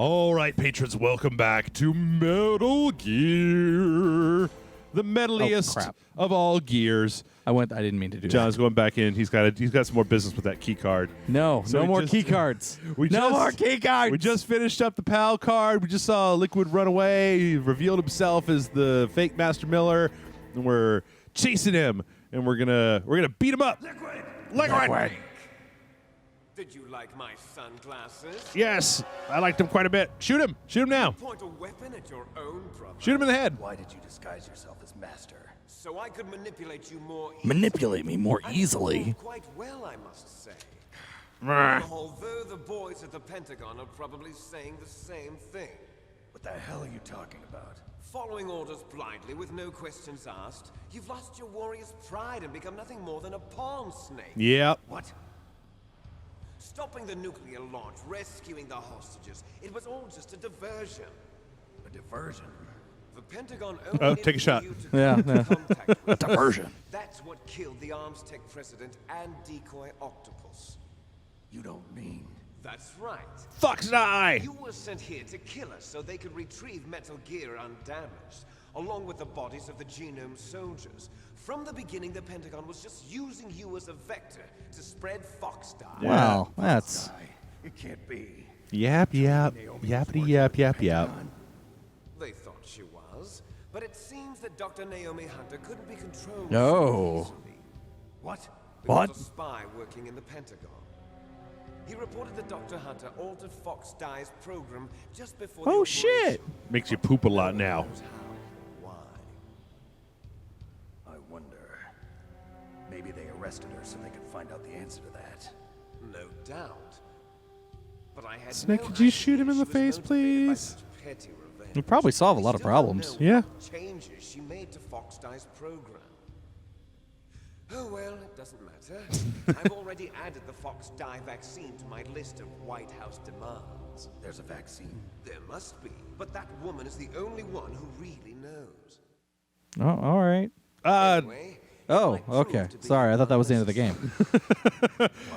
All right, patrons, welcome back to Metal Gear, the metaliest crap. of all gears. I didn't mean to do John's going back in. He's got some more business with that key card. that. No, So no we more just- key cards. we no just- more key cards. We just finished up the PAL card. We just saw Liquid run away. He revealed himself as the fake Master Miller, and we're chasing him, and we're gonna beat him up. Liquid. Did you like my sunglasses? Yes, I liked him quite a bit. Shoot him now. Point a weapon at your own brother. Shoot him in the head. Why did you disguise yourself as master? So I could manipulate you more Manipulate me more I easily. performed quite well, I must say. Although the boys at the Pentagon are probably saying the same thing. What the hell are you talking about? Following orders blindly with no questions asked, you've lost your warrior's pride and become nothing more than a pawn snake. Yep. What? Stopping the nuclear launch, rescuing the hostages, it was all just a diversion. A diversion? The Pentagon Oh, only take a needed shot. you to Yeah, come into yeah. contact with Diversion. That's what killed the Arms Tech president and decoy octopus. You don't mean... That's right. Fox die. You were sent here to kill us so they could retrieve Metal Gear undamaged, along with the bodies of the Genome soldiers. From the beginning, the Pentagon was just using you as a vector to spread Fox dye. Wow, that's It can't be. Yap, yappity yap, yap, yap. They thought she was, but it seems that Dr. Naomi Hunter couldn't be controlled No. so easily. What? There What? was a spy working in the Pentagon. He reported that Dr. Hunter altered Fox Dye's program just before the Oh operation. shit. Makes you poop a lot now. Who knows how? Why? I wonder. Maybe they arrested her so they could find out the answer to that. No doubt. But I had Snake, no could you shoot him in idea the she face, was motivated by please? such petty revenge. It'd probably solve a We lot of still don't problems. know Yeah. what changes she made to Fox Dye's program. Oh well, it doesn't matter. I've already added the Fox Dye vaccine to my list of White House demands. There's a vaccine. There must be, but that woman is the only one who really knows. Oh, all right. Anyway, it Oh, might prove okay. to be Sorry, I thought that was the end of the game.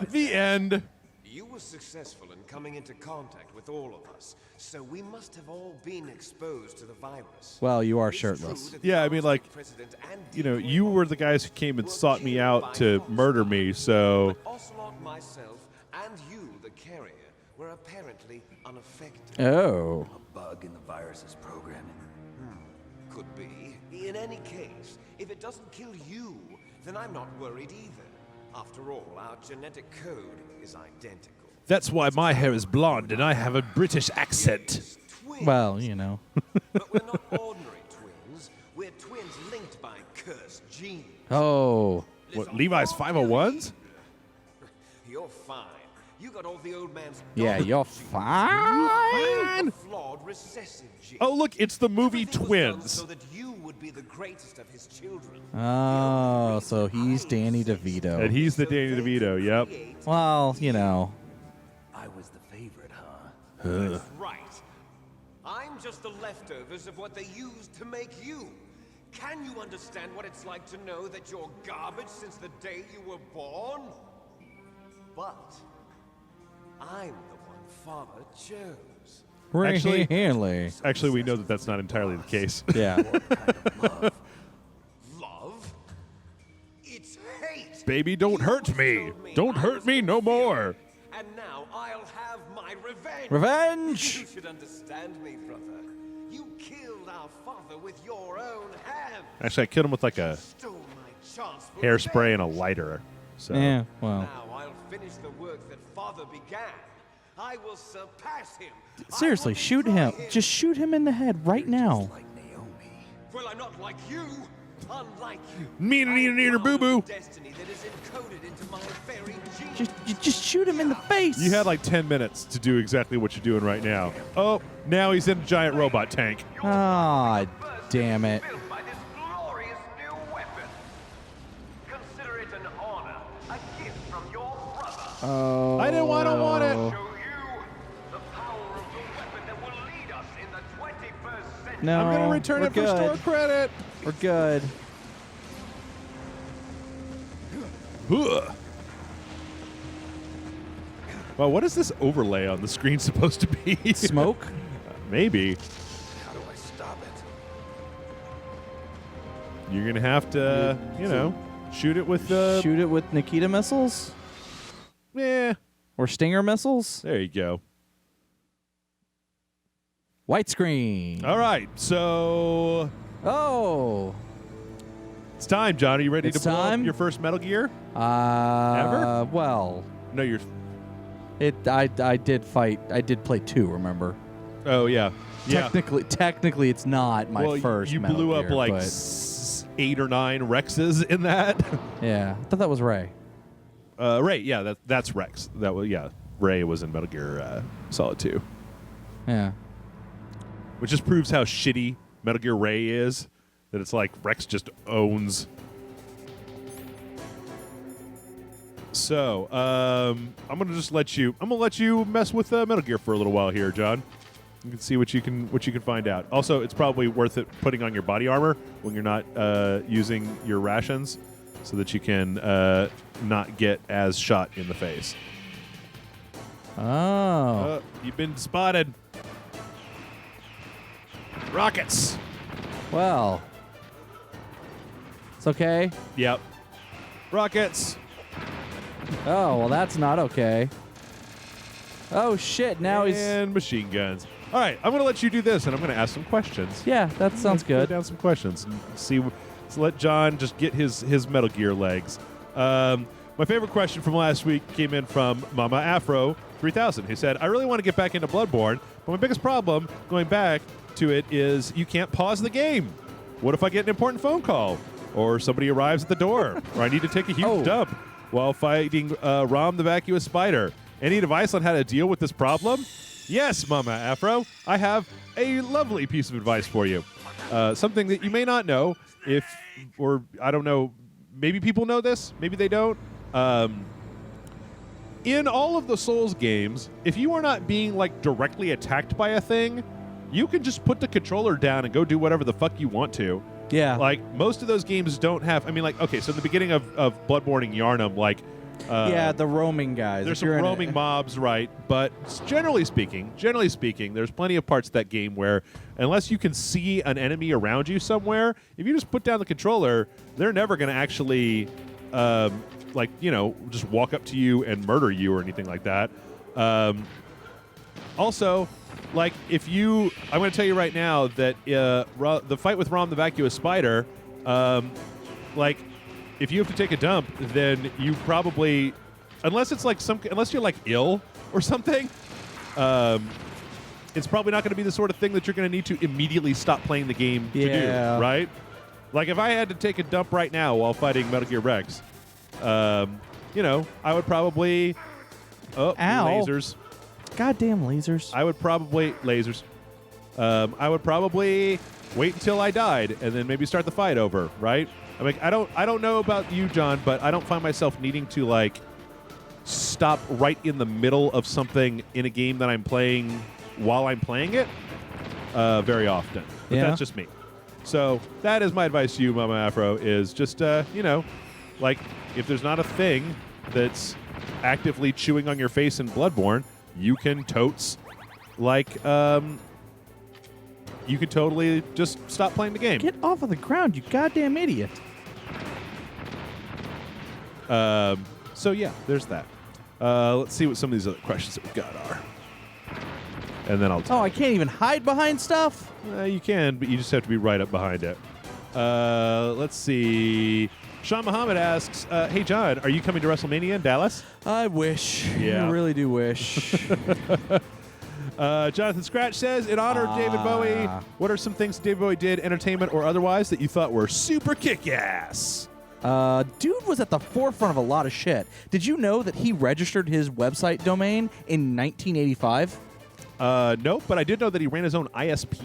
The end. You were successful in coming into contact with all of us, so we must have all been exposed to the virus. Well, you are It's shirtless. true that the Yeah, I mean, Arms like, President and You know, decoy you were the guys who came and sought me out to murder me, so But Ocelot, myself, and you, the carrier, were apparently unaffected. Oh. A bug in the virus's programming. Could be. In any case, if it doesn't kill you, then I'm not worried either. After all, our genetic code is identical. that's why my hair is blonde and I have a British accent. Yes, twins. Well, you know. But we're not ordinary twins. We're twins linked by cursed genes. Oh. What, Levi's 501s? You're fine. You got all the old man's Yeah, dominant you're genes. fine. The flawed recessive gene. Oh, look, it's the movie Everything was done Twins. so that you would be the greatest of his children. Oh, so he's Danny DeVito. And he's the Danny DeVito, yep. Well, you know. I was the favorite, huh? That's right. I'm just the leftovers of what they used to make you. Can you understand what it's like to know that you're garbage since the day you were born? But I'm the one Father chose. Actually- Really? Actually, we know that that's not entirely the case. Yeah. What kind of love? Love? It's hate. Baby, don't You hurt me. showed me Don't I hurt was me no inferior, more. And now I'll have my revenge. Revenge! You should understand me, brother. You killed our father with your own hand. Actually, I killed him with like a Stole my chance for hairspray and a revenge. lighter. So Yeah, well. Now I'll finish the work that father began. I will surpass him. I Seriously, will shoot destroy him. Just shoot him in the head right now. Like Naomi. Well, I'm not like you. Unlike you. Mean and I eater, eater, am boo, boo. the destiny that is encoded into my very genes. Just shoot him in the face. you had like 10 minutes to do exactly what you're doing right now. Oh, now he's in a giant robot tank. Ah, damn it. Built by this glorious new weapon. Consider it an honor, a gift from your brother. Oh. I don't want it. Show you the power of the weapon that will lead us in the 21st century. No. I'm going to return we're it for good. store credit. We're good. Ugh. Well, what is this overlay on the screen supposed to be? Smoke? Maybe. How do I stop it? You're going to have to, shoot it with Shoot it with Nikita missiles? Yeah. Or Stinger missiles? There you go. White screen. All right. So Oh. it's time, John. Are you ready It's to blow up time? your first Metal Gear? Ever? Well, No, you're. I did fight. I did play 2, remember? Oh, yeah. Yeah. Technically, it's not my well, first. you Metal blew up Gear, like but 8 or 9 Rexes in that. yeah, I thought that was Ray. Ray, yeah, that's Rex. That was Ray was in Metal Gear Solid 2, Yeah. which just proves how shitty Metal Gear Ray is. That it's like Rex just owns. So I'm gonna let you mess with Metal Gear for a little while here, John. You can see what you can find out. Also, it's probably worth it putting on your body armor when you're not using your rations, so that you can not get as shot in the face. Oh. You've been spotted. Rockets. Well. It's okay. Yep. Rockets. Oh, well, that's not okay. Oh, shit. Now he's. And machine guns. All right, I'm going to let you do this, and I'm going to ask some questions. Yeah, that sounds Go good. down some questions and see. So let John just get his Metal Gear legs. My favorite question from last week came in from Mama Afro 3000, who said, "I really want to get back into Bloodborne, but my biggest problem going back to it is you can't pause the game. What if I get an important phone call, or somebody arrives at the door, or I need to take a huge dump while fighting Rom the Vacuous Spider? Any advice on how to deal with this problem?" Yes, Mama Afro, I have a lovely piece of advice for you. Something that you may not know, or I don't know, maybe people know this, maybe they don't. In all of the Souls games, if you are not being like directly attacked by a thing, you can just put the controller down and go do whatever the fuck you want to. Yeah. Like, most of those games don't have, I mean, like, okay, so in the beginning of Bloodborne and Yharnam, like, yeah, the roaming guys. there's If some you're in roaming a- mobs, right? But generally speaking, there's plenty of parts of that game where unless you can see an enemy around you somewhere, if you just put down the controller, they're never going to actually, just walk up to you and murder you or anything like that. Also, like, I'm going to tell you right now that the fight with Rom the Vacuous Spider, if you have to take a dump, then you probably, unless you're like ill or something, it's probably not going to be the sort of thing that you're going to need to immediately stop playing the game to do, right? Like, if I had to take a dump right now while fighting Metal Gear Rex, I would probably, Ow. lasers. Goddamn lasers. I would probably wait until I died and then maybe start the fight over, right? I mean, I don't know about you, John, but I don't find myself needing to like stop right in the middle of something in a game that I'm playing while I'm playing it very often. But Yeah. that's just me. So that is my advice to you, Mama Afro, is just like, if there's not a thing that's actively chewing on your face in Bloodborne, you can you could totally just stop playing the game. Get off of the ground, you goddamn idiot. So yeah, there's that. Let's see what some of these other questions that we've got are. And then I'll Oh, I can't even hide behind stuff? you can, but you just have to be right up behind it. Let's see. Sean Muhammad asks, "Hey John, are you coming to WrestleMania in Dallas?" I wish. Yeah. I really do wish. Jonathan Scratch says, "In honor of David Bowie, what are some things David Bowie did, entertainment or otherwise, that you thought were super kick-ass?" Dude was at the forefront of a lot of shit. Did you know that he registered his website domain in 1985? No, but I did know that he ran his own ISP.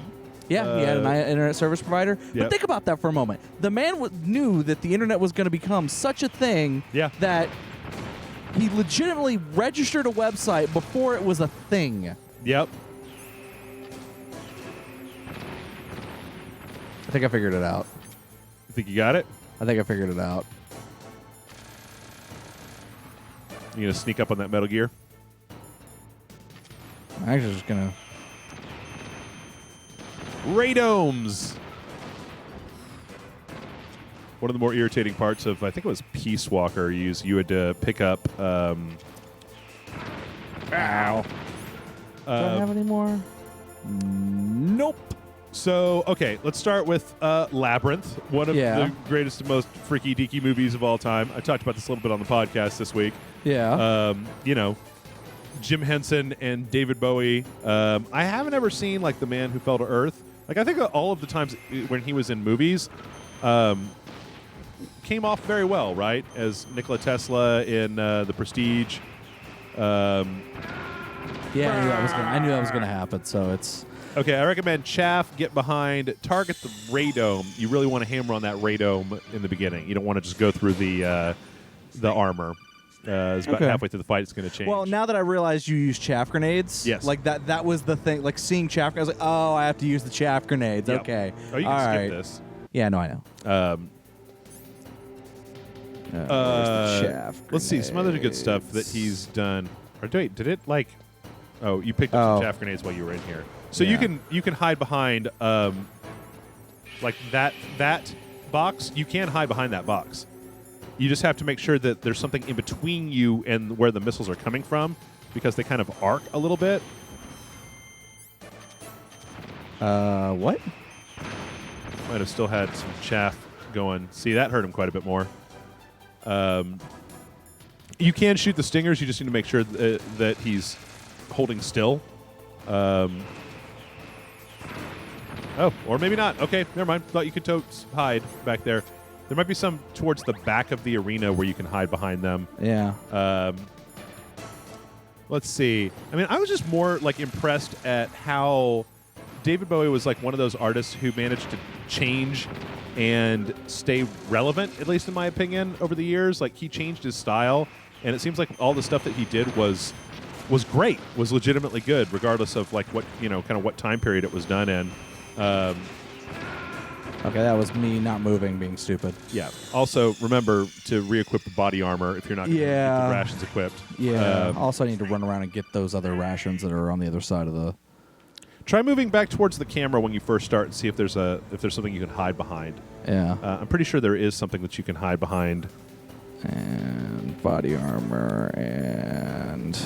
Yeah, he had an internet service provider. Yep. But think about that for a moment. The man knew that the internet was going to become such a thing that he legitimately registered a website before it was a thing. Yep. I think I figured it out. You think you got it? I think I figured it out. You gonna sneak up on that Metal Gear? I'm actually just gonna. Radomes. One of the more irritating parts of, I think it was Peace Walker, you had to pick up. Ow. Do I have any more? Nope. So, okay, let's start with Labyrinth, one of the greatest and most freaky deaky movies of all time. I talked about this a little bit on the podcast this week. Yeah. You know, Jim Henson and David Bowie. I haven't ever seen, like, The Man Who Fell to Earth. Like, I think all of the times when he was in movies came off very well, right? As Nikola Tesla in The Prestige. Yeah, I knew that was gonna happen. So it's okay. I recommend Chaff. Get behind. Target the radome. You really want to hammer on that radome in the beginning. You don't want to just go through the armor. It's about halfway through the fight. It's going to change. well. Now that I realized you use chaff grenades, yes, like that was the thing. Like seeing chaff, I was like, oh, I have to use the chaff grenades. Yep. Okay. Oh, you can skip this. Yeah, no, I know. Where's the chaff let's see some other good stuff that he's done. Or wait, did it like? Oh, you picked up some chaff grenades while you were in here. So you can hide behind like that box. You can hide behind that box. You just have to make sure that there's something in between you and where the missiles are coming from, because they kind of arc a little bit. What? Might have still had some chaff going. See, that hurt him quite a bit more. You can shoot the stingers. You just need to make sure that he's holding still. Oh, or maybe not. Okay, never mind. Thought you could hide back there. There might be some towards the back of the arena where you can hide behind them. Yeah. Let's see. I mean, I was just more like impressed at how David Bowie was like one of those artists who managed to change and stay relevant, at least in my opinion, over the years. Like, he changed his style, and it seems like all the stuff that he did was great, was legitimately good, regardless of like what, you know, kind of what time period it was done in. Okay, that was me not moving, being stupid. Yeah. Also, remember to re-equip the body armor if you're not going to get the rations equipped. Yeah. Also, I need to run around and get those other rations that are on the other side of the. Try moving back towards the camera when you first start and see if there's something you can hide behind. Yeah. I'm pretty sure there is something that you can hide behind. And body armor and.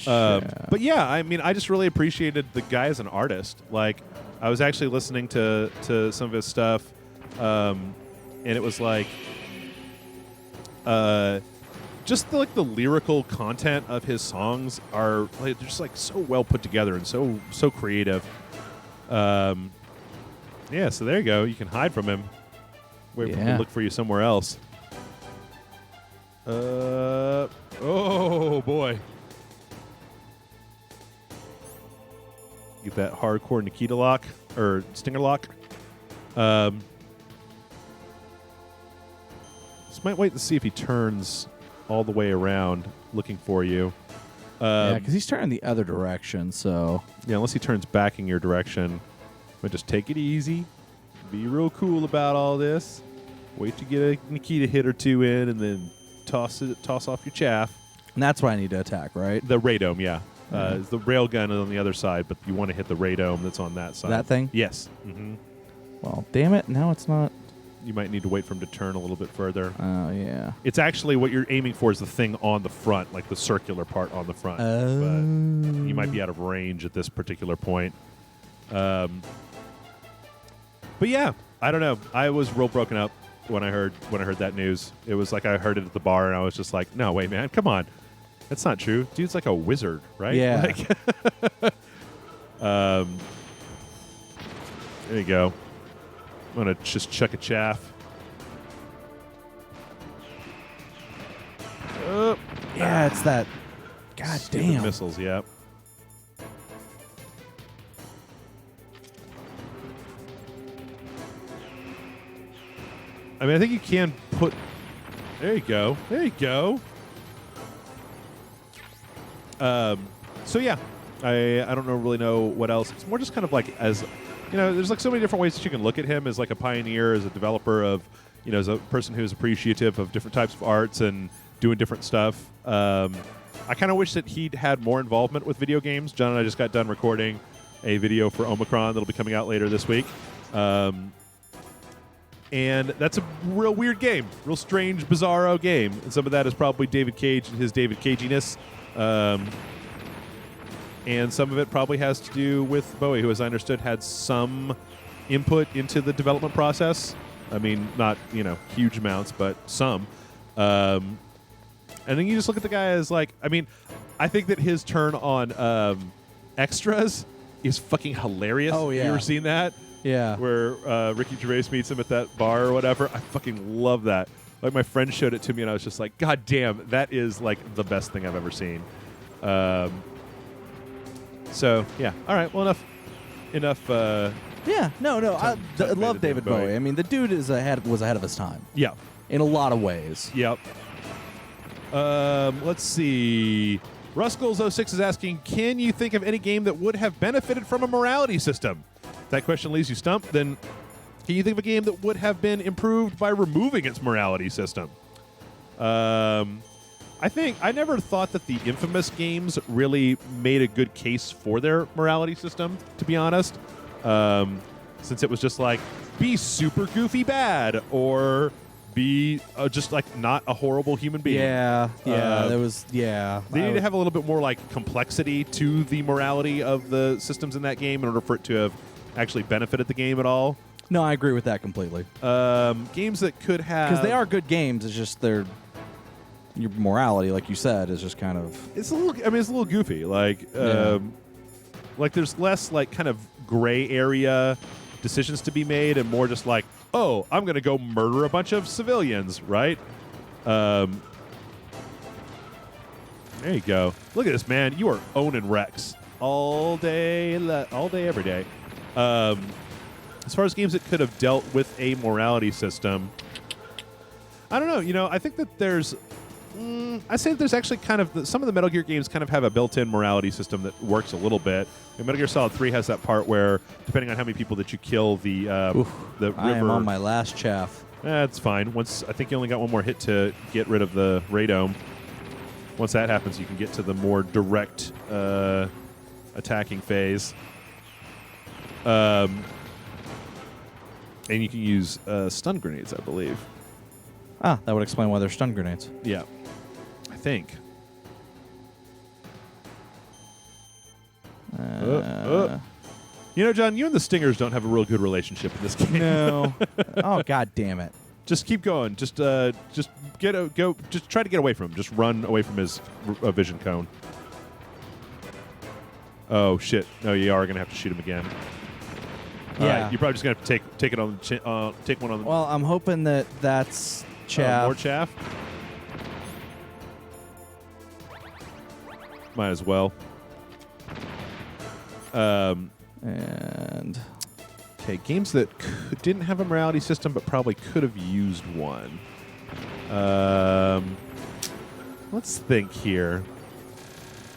But yeah, I mean, I just really appreciated the guy as an artist. Like, I was actually listening to some of his stuff, and it was like, just the lyrical content of his songs are like, they're just like so well put together and so creative. Yeah, so there you go. You can hide from him. Wait for him to look for you somewhere else. Oh boy. Get that hardcore Nikita lock or Stinger lock. Just might wait to see if he turns all the way around looking for you. Yeah, because he's turning the other direction. So yeah, unless he turns back in your direction, but just take it easy. Be real cool about all this. Wait to get a Nikita hit or two in, and then toss off your chaff. And that's why I need to attack, right? The radome, yeah. The rail gun is on the other side, but you want to hit the radome that's on that side. That thing? Yes. Mm-hmm. Well, damn it. Now it's not. You might need to wait for him to turn a little bit further. Oh, yeah. It's actually what you're aiming for is the thing on the front, like the circular part on the front. But you might be out of range at this particular point. But yeah, I don't know. I was real broken up when I heard that news. It was like I heard it at the bar, and I was just like, no, wait, man, come on. That's not true. Dude's like a wizard, right? Yeah. Like, there you go. I'm going to just chuck a chaff. Yeah, it's that. God Stupid damn. missiles, yep. I mean, I think you can put... There you go. There you go. So yeah, I don't really know what else. It's more just kind of like, as you know, there's like so many different ways that you can look at him as like a pioneer, as a developer of, you know, as a person who's appreciative of different types of arts and doing different stuff. I kind of wish that he'd had more involvement with video games. John and I just got done recording a video for Omicron that'll be coming out later this week. And that's a real weird game, real strange, bizarro game. And some of that is probably David Cage and his David Caginess. And some of it probably has to do with Bowie, who, as I understood, had some input into the development process. I mean, not, huge amounts, but some. And then you just look at the guy as like, I mean, I think that his turn on extras is fucking hilarious. Oh, yeah. You ever seen that? Yeah. Where Ricky Gervais meets him at that bar or whatever. I fucking love that. Like, my friend showed it to me, and I was just like, God damn, that is, like, the best thing I've ever seen. So, yeah. All right, well, enough. Yeah, no. I love David David Bowie. I mean, the dude was ahead of his time. Yeah. In a lot of ways. Yep. Let's see. Ruskulls06 is asking, can you think of any game that would have benefited from a morality system? If that question leaves you stumped, then can you think of a game that would have been improved by removing its morality system? I never thought that the Infamous games really made a good case for their morality system, to be honest. Since it was just like, be super goofy bad, or be just like not a horrible human being. Yeah, there was. They need to have a little bit more like complexity to the morality of the systems in that game in order for it to have actually benefited the game at all. No, I agree with that completely. Games that could have, because they are good games. It's just your morality, like you said, is just kind of. It's a little goofy. Like, like there's less like kind of gray area decisions to be made, and more just like, oh, I'm gonna go murder a bunch of civilians, right? There you go. Look at this, man. You are owning Rex all day, every day. As far as games that could have dealt with a morality system, I don't know. I think that there's. I say that there's actually kind of some of the Metal Gear games kind of have a built-in morality system that works a little bit. And Metal Gear Solid 3 has that part where, depending on how many people that you kill, the river. I am on my last chaff. That's fine. I think you only got one more hit to get rid of the radome. Once that happens, you can get to the more direct attacking phase. And you can use stun grenades, I believe. Ah, that would explain why they're stun grenades. Yeah. I think. John, you and the Stingers don't have a real good relationship in this game. No. Oh, God damn it. Just keep going. Just try to get away from him. Just run away from his vision cone. Oh shit! No, you are gonna have to shoot him again. Yeah. You're probably just gonna have to take it on take one on the. Well, I'm hoping that's chaff. More chaff. Might as well. And okay, games that didn't have a morality system but probably could have used one. Let's think here.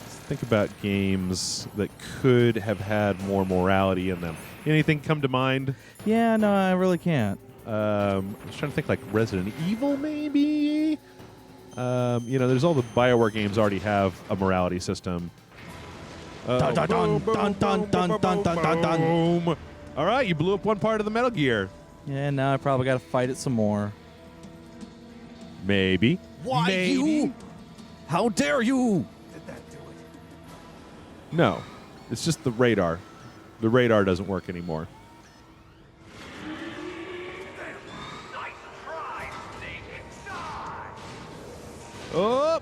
Let's think about games that could have had more morality in them. Anything come to mind? Yeah, no, I really can't. I was trying to think like Resident Evil, maybe. There's all the BioWare games already have a morality system. Dun, dun, dun, dun, dun, dun, dun, dun, dun. Boom. All right, you blew up one part of the Metal Gear. Yeah, now I probably got to fight it some more. Maybe. Why Maybe. you? How dare you? Did that do it? No, it's just the radar. The radar doesn't work anymore. Oh!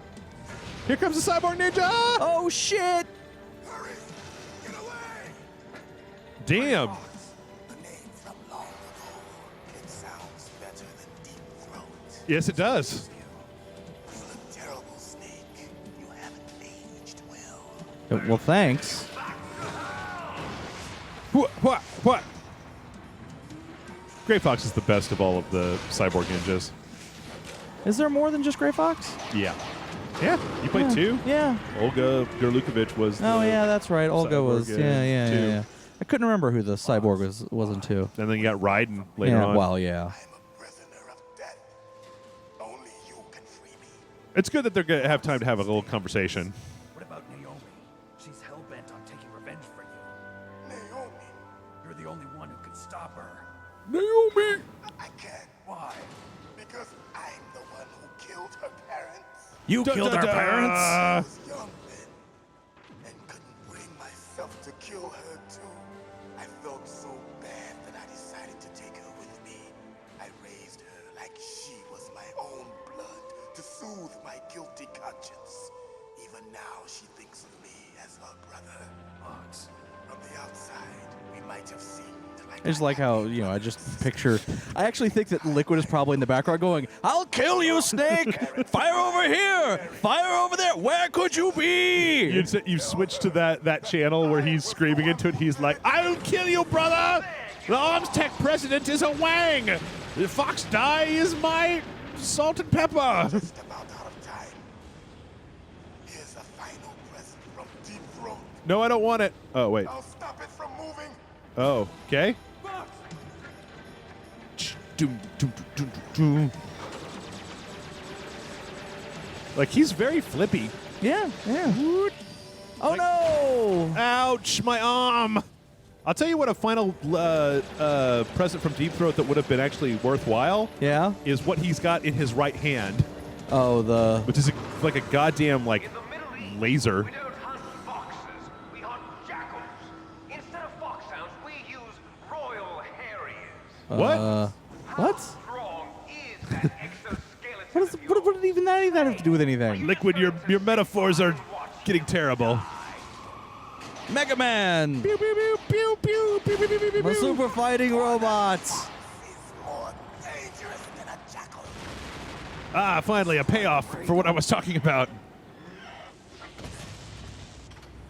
Here comes the Cyborg Ninja! Oh, shit! Hurry! Get away! Damn! The name from long ago. It sounds better than Deep Throat. Yes, it does. You look terrible, Snake. You haven't aged well. Well, thanks. What? Gray Fox is the best of all of the Cyborg Ninjas. Is there more than just Gray Fox? Yeah. Yeah, you played two? Yeah. Olga Gerlukovich was Oh, yeah, that's right. Olga Cyborg was. in Yeah. two. I couldn't remember who the cyborg was in two. And then you got Raiden later Yeah, on. well, yeah. I'm a prisoner of death. Only you can free me. It's good that they're going to have time to have a little conversation. What about Naomi? She's hell-bent on taking revenge for you. Naomi, You're the only one who can stop her. Naomi! I can't. Why? Because I'm the one who killed her parents. You killed our parents? I was young then and couldn't bring myself to kill her too. I felt so bad that I decided to take her with me. I raised her like she was my own blood to soothe my guilty conscience. Even now she thinks of me as her brother. Fox. From the outside, we might have seemed like I just like how, I just picture. I actually think that Liquid is probably in the background going, "I'll kill you, Snake! Fire over here! Fire over there! Where could you be?" You've switched to that channel where he's screaming into it. He's like, "I'll kill you, brother! The Arms Tech president is a Wang! The Fox Die is my salt and pepper!" just about out of time. Here's a final present from Deep Throat. No, I don't want it. Oh, wait. I'll stop it from moving. Oh, okay. Like, he's very flippy. Yeah. Oh no! Ouch, my arm! I'll tell you what a final present from Deep Throat that would have been actually worthwhile Yeah. is what he's got in his right hand, Oh, the. which is like a goddamn, In the Middle East, laser. we don't hunt foxes, we hunt jackals. Instead of foxhounds, we use royal harriers. What? What? How strong is that exoskeleton What is? of What yours? even that have to do with anything? Liquid, your metaphors are getting terrible. Mega Man, Pew, pew, pew, pew, pew, pew, pew, pew, pew, the pew. super fighting robots. Is more dangerous than a jackal. Ah, finally, a payoff for what I was talking about.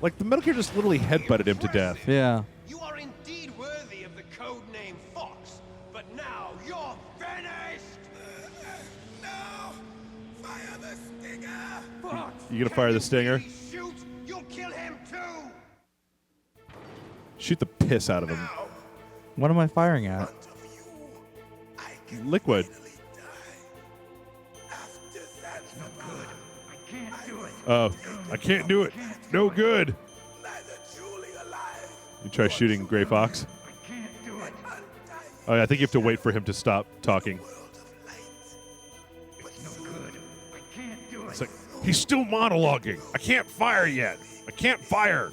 Like, the Metal Gear just literally headbutted him to death. Yeah. You are indeed worthy of the code name Fox, but now you're finished! No! Fire the stinger! Fox! You gonna fire the stinger? Can you really shoot? You'll kill him too! Shoot the piss out of him. Now, What am I firing at? front of you, I can Liquid. finally die. After that, I can't do it. Oh, I can't do it. No good. neither truly alive You try shooting Gray Fox. I can't do it. undying Oh, yeah, I think you have to wait for him to stop talking. world of light. But No good. I can't do it. It's like, he's still monologuing. I can't fire yet. I can't fire.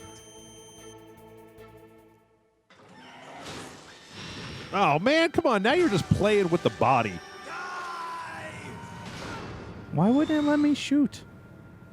Oh, man, come on. Now you're just playing with the body. Why wouldn't it let me shoot?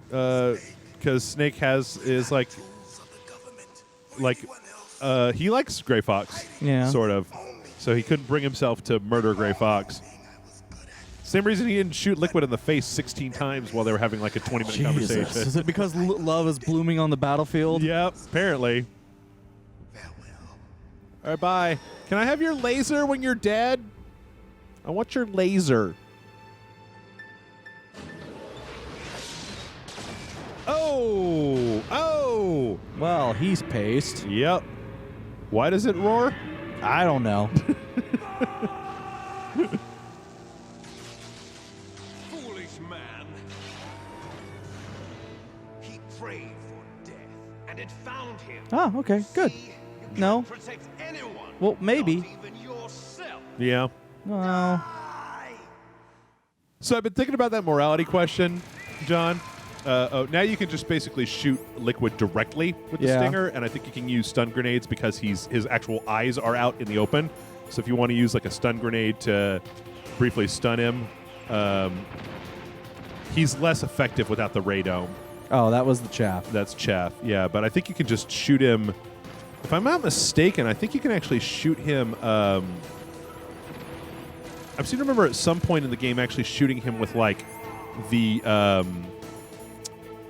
Because Snake is like, Rules of the government. like, Anyone else he likes Gray Fox. Yeah. Sort of. So he couldn't bring himself to murder Gray Fox. thing I was good at. Same reason he didn't shoot Liquid in the face 16 times while they were having like a 20-minute conversation. Is it because love is blooming on the battlefield? Yep, apparently. Farewell. All right, bye. Can I have your laser when you're dead? I want your laser. Oh! Well, he's paced. Yep. Why does it roar? I don't know. Foolish man! He prayed for death, and it found him. Oh, okay, good. See? You No. can't protect anyone. Well, maybe. Not even yourself. Yeah. Well, So I've been thinking about that morality question, John. Now you can just basically shoot Liquid directly with the Yeah. stinger, and I think you can use stun grenades because his actual eyes are out in the open. So if you want to use like a stun grenade to briefly stun him, he's less effective without the ray dome. oh, that was the chaff. That's chaff, yeah. But I think you can just shoot him. If I'm not mistaken, I think you can actually shoot him. I've seen remember at some point in the game actually shooting him with like the.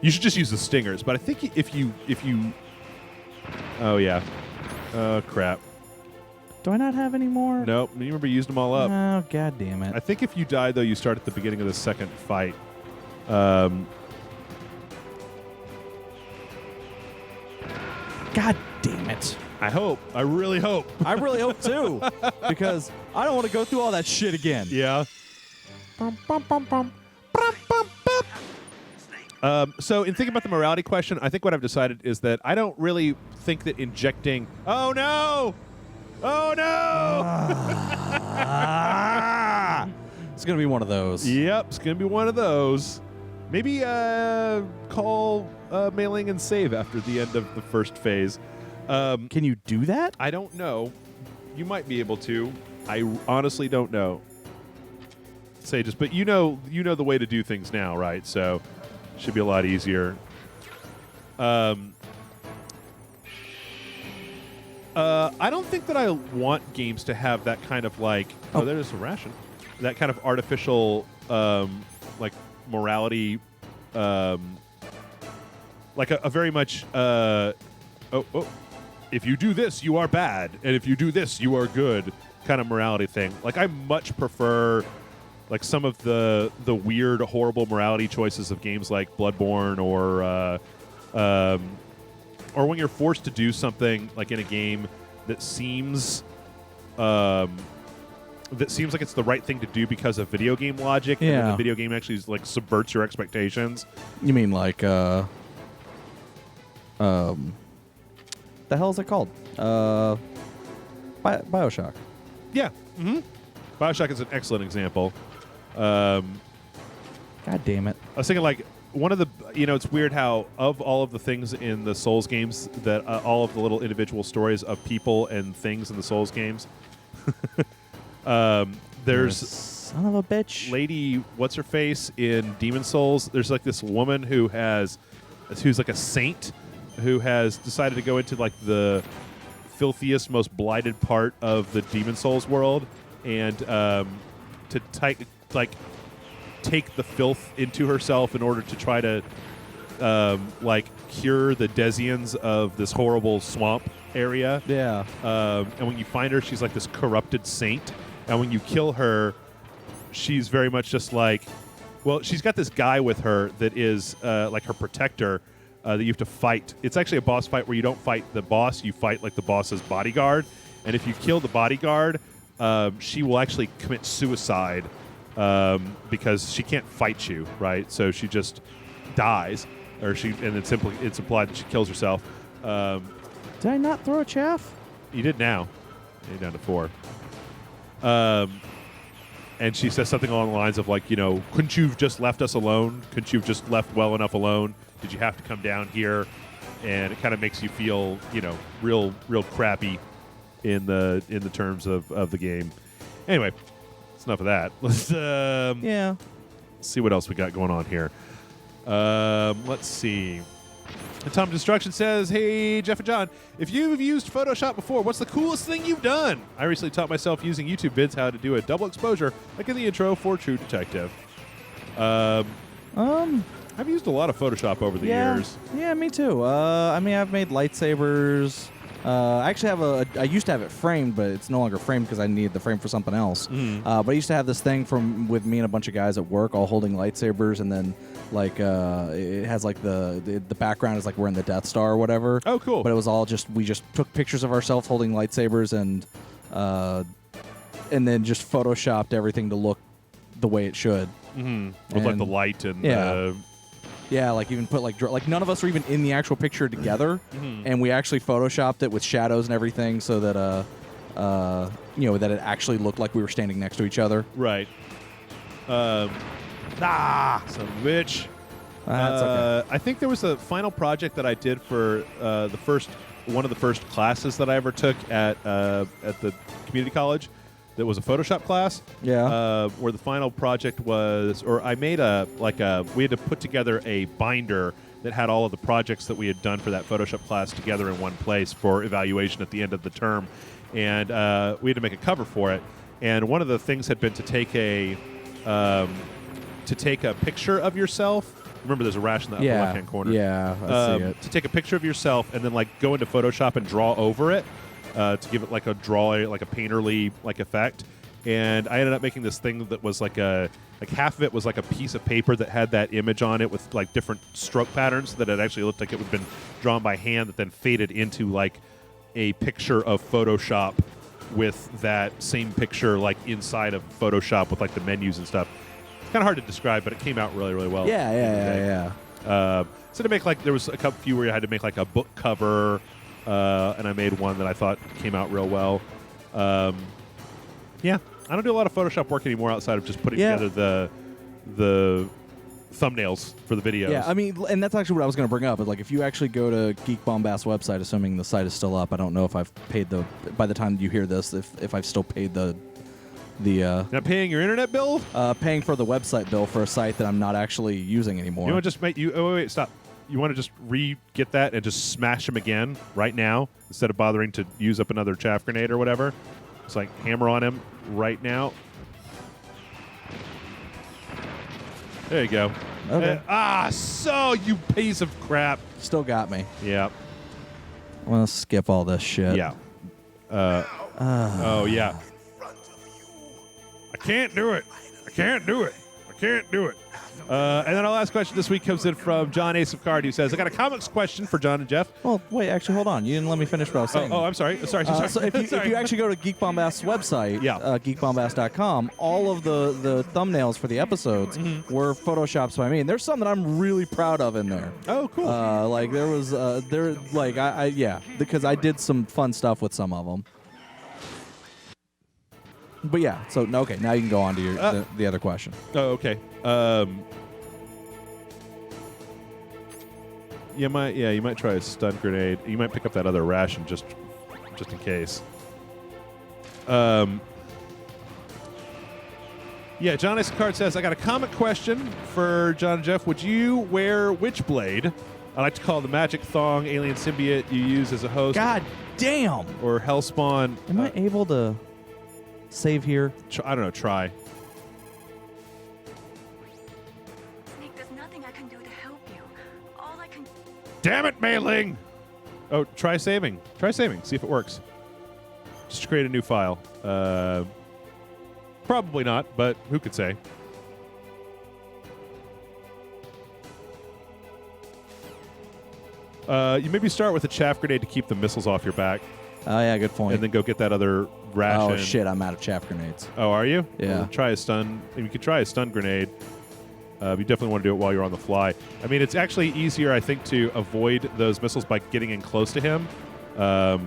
You should just use the stingers, but I think if you. Oh yeah. Oh crap. Do I not have any more? Nope. You remember you used them all up. Oh, god damn it. I think if you die though, you start at the beginning of the second fight. God damn it. I hope. I really hope. I really hope too, because I don't want to go through all that shit again. Yeah. Bum, bum, bum, bum. Bum, bum, bum. So in thinking about the morality question, I think what I've decided is that I don't really think that injecting. Oh no! Oh no! It's gonna be one of those. Yep, it's gonna be one of those. Maybe call mailing and save after the end of the first phase. Can you do that? I don't know. You might be able to. I honestly don't know. Sages, but you know the way to do things now, right? So should be a lot easier. I don't think that I want games to have that kind of like. Oh, there's a ration. That kind of artificial, like morality, like a very much. If you do this, you are bad, and if you do this, you are good. Kind of morality thing. Like I much prefer. Like some of the weird, horrible morality choices of games like Bloodborne, or when you're forced to do something like in a game that seems like it's the right thing to do because of video game logic. And then the video game actually like subverts your expectations. You mean like the hell is it called? BioShock. Yeah. Mm-hmm. BioShock is an excellent example. God damn it. I was thinking, like, one of the, it's weird how, of all of the things in the Souls games, that all of the little individual stories of people and things in the Souls games, there's son of a bitch. Lady, what's her face in Demon Souls? There's like this woman who's like a saint who has decided to go into like the filthiest, most blighted part of the Demon Souls world, and to take the filth into herself in order to try to cure the Desians of this horrible swamp area. Yeah. And when you find her, she's like this corrupted saint. And when you kill her, she's very much just like, well, she's got this guy with her that is like her protector that you have to fight. It's actually a boss fight where you don't fight the boss, you fight like the boss's bodyguard. And if you kill the bodyguard, she will actually commit suicide because she can't fight you, right? So she just dies, and it's implied that she kills herself. Did I not throw a chaff? You did now. You're down to 4. And she says something along the lines of like, couldn't you have just left us alone? Couldn't you have just left well enough alone? Did you have to come down here? And it kind of makes you feel, real crappy in the terms of the game. Anyway, that's enough of that. Let's see what else we got going on here. Let's see. And Tom Destruction says, hey, Jeff and John, if you've used Photoshop before, what's the coolest thing you've done? I recently taught myself using YouTube vids how to do a double exposure, like in the intro for True Detective. I've used a lot of Photoshop over the years. Yeah, me too. I've made lightsabers. I actually I used to have it framed, but it's no longer framed because I needed the frame for something else. But I used to have this thing with me and a bunch of guys at work all holding lightsabers, and then it has like the background is like we're in the Death Star or whatever. Oh, cool. But it was all we just took pictures of ourselves holding lightsabers and then just photoshopped everything to look the way it should. Mm-hmm. With like the light and yeah, like even put like none of us were even in the actual picture together, and we actually photoshopped it with shadows and everything so that that it actually looked like we were standing next to each other. Right. Son of a bitch. That's okay. I think there was a final project that I did for one of the first classes that I ever took at the community college. That was a Photoshop class. Yeah. Where the final project was, or I made we had to put together a binder that had all of the projects that we had done for that Photoshop class together in one place for evaluation at the end of the term. And we had to make a cover for it. And one of the things had been to take a picture of yourself. Remember, there's a rash in the upper left-hand corner. Yeah, I see it. To take a picture of yourself and then go into Photoshop and draw over it. To give it like a painterly effect, and I ended up making this thing that was half of it was like a piece of paper that had that image on it with like different stroke patterns that it actually looked like it would have been drawn by hand that then faded into like a picture of Photoshop with that same picture like inside of Photoshop with like the menus and stuff. It's kind of hard to describe, but it came out really, really well. Yeah. So to make like there was a couple few where you had to make like a book cover, and I made one that I thought came out real well. Yeah, I don't do a lot of Photoshop work anymore outside of just putting Yeah. together the thumbnails for the videos. Yeah, I mean, and that's actually what I was going to bring up. Is like if you actually go to Geek Bombast website, assuming the site is still up, I don't know if I've paid by the time you hear this, if I've still paid the Not paying your internet bill? paying for the website bill for a site that I'm not actually using anymore. You want to just make you? Oh wait, stop. You want to just get that and just smash them again right now instead of bothering to use up another chaff grenade or whatever. It's like hammer on him right now. There you go. Okay. So you piece of crap. Still got me. Yeah. I'm going to skip all this shit. Yeah. Oh yeah. I can't do it. I can't do it. I can't do it. And then our last question this week comes in from John Ace of Card, who says, I got a comics question for John and Jeff. Well, wait, actually, hold on. You didn't let me finish what I was saying. I'm sorry. Sorry. So if you actually go to Geek Bombast's website, Yeah. geekbombast.com, all of the thumbnails for the episodes were photoshops by me, and there's some that I'm really proud of in there. Oh, cool. Like there was because I did some fun stuff with some of them. But yeah, so okay, now you can go on to your the other question. Oh, okay. You might try a stun grenade. You might pick up that other ration just in case. Yeah, John Iscard says, I got a comic question for John and Jeff. Would you wear Witchblade? I like to call the magic thong alien symbiote you use as a host. God damn! Or Hellspawn. Am I able to save here? I don't know, try. Snake, there's nothing I can do to help you. All I can... Damn it, Mailing! Oh, try saving. Try saving. See if it works. Just create a new file. Probably not, but who could say? You maybe start with a chaff grenade to keep the missiles off your back, Oh yeah, good point. and then go get that other ration. Oh shit, I'm out of chaff grenades. Oh, are you? Yeah. Well, try a stun. You could try a stun grenade. You definitely want to do it while you're on the fly. I mean, it's actually easier, I think, to avoid those missiles by getting in close to him. So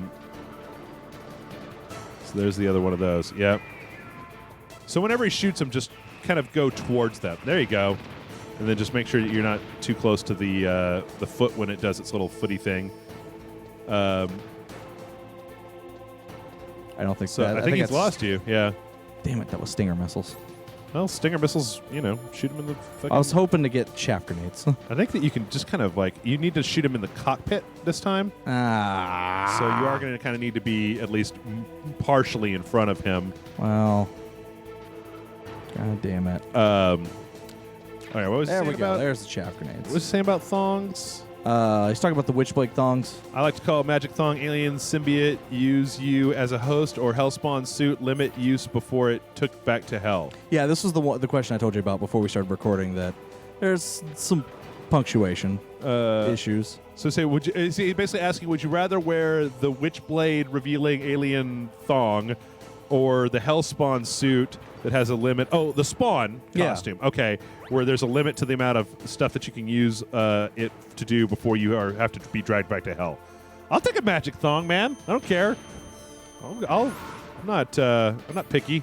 there's the other one of those. Yep. So whenever he shoots them, just kind of go towards them. There you go. And then just make sure that you're not too close to the foot when it does its little footy thing. I don't think So that. I think he's that's- lost you. Yeah. Damn it, that was Stinger missiles. Well, Stinger missiles, shoot them in the fucking... I was hoping to get chaff grenades. I think that you can just kind of you need to shoot him in the cockpit this time. So you are going to kind of need to be at least partially in front of him. Well, god damn it. All right, what was he There saying we go. about? There's the chaff grenades. What was he saying about thongs? He's talking about the Witchblade thongs. I like to call Magic Thong Alien Symbiote use you as a host or Hellspawn suit limit use before it took back to hell. Yeah, this was the question I told you about before we started recording. That there's some punctuation issues. So say, is he basically asking, would you rather wear the Witchblade revealing alien thong or the Hellspawn suit that has a limit? Oh, the Spawn Yeah. costume. Okay, where there's a limit to the amount of stuff that you can use it to do before you have to be dragged back to hell. I'll take a magic thong, man. I don't care. I'm not picky.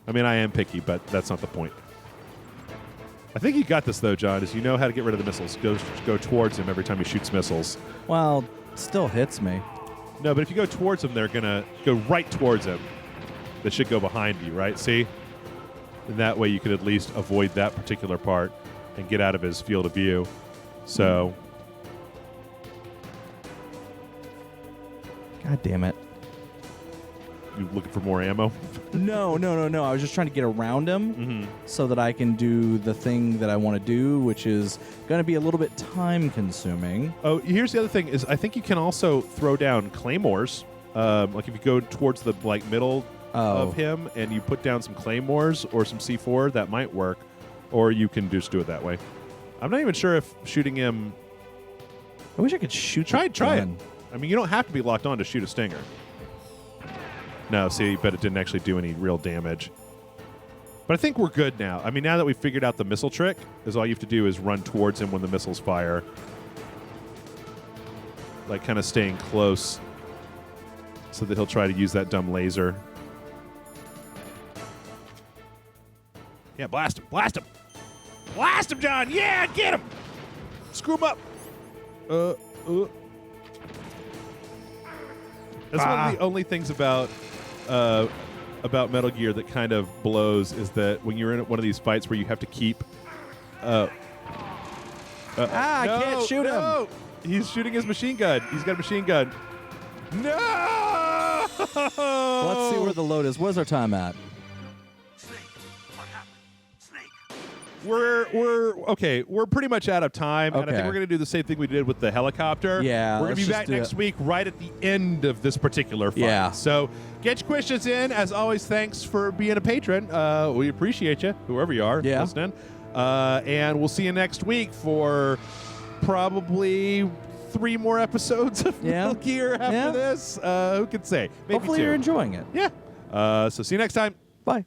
I mean, I am picky, but that's not the point. I think you got this though, John. Is you know how to get rid of the missiles. Go towards him every time he shoots missiles. Well, still hits me. No, but if you go towards him, they're gonna go right towards him. They should go behind you, right? See? And that way you could at least avoid that particular part and get out of his field of view. So, God damn it. you looking for more ammo? No. I was just trying to get around him so that I can do the thing that I want to do, which is going to be a little bit time consuming. Oh, here's the other thing: is I think you can also throw down claymores. Like if you go towards the middle of him and you put down some claymores or some C4, that might work. Or you can just do it that way. I'm not even sure if shooting him. I wish I could shoot. Try the it. gun. I mean, you don't have to be locked on to shoot a stinger. No, see, but it didn't actually do any real damage. But I think we're good now. I mean, now that we've figured out the missile trick, is all you have to do is run towards him when the missiles fire. Like, kind of staying close so that he'll try to use that dumb laser. Yeah, blast him. Blast him. Blast him, John. Yeah, get him. Screw him up. That's one of the only things about Metal Gear that kind of blows is that when you're in one of these fights where you have to keep. I can't shoot him. He's shooting his machine gun. He's got a machine gun. No! Let's see where the load is. Where's our time at? We're pretty much out of time, and I think Okay. we're going to do the same thing we did with the helicopter. Yeah, we're going to let's be just back do next it. week, right at the end of this particular fight. Yeah. So get your questions in. As always, thanks for being a patron. We appreciate you, whoever you are listening. And we'll see you next week for probably 3 more episodes of Metal Gear after this. Who can say? Maybe Hopefully 2. you're enjoying it. Yeah. So see you next time. Bye.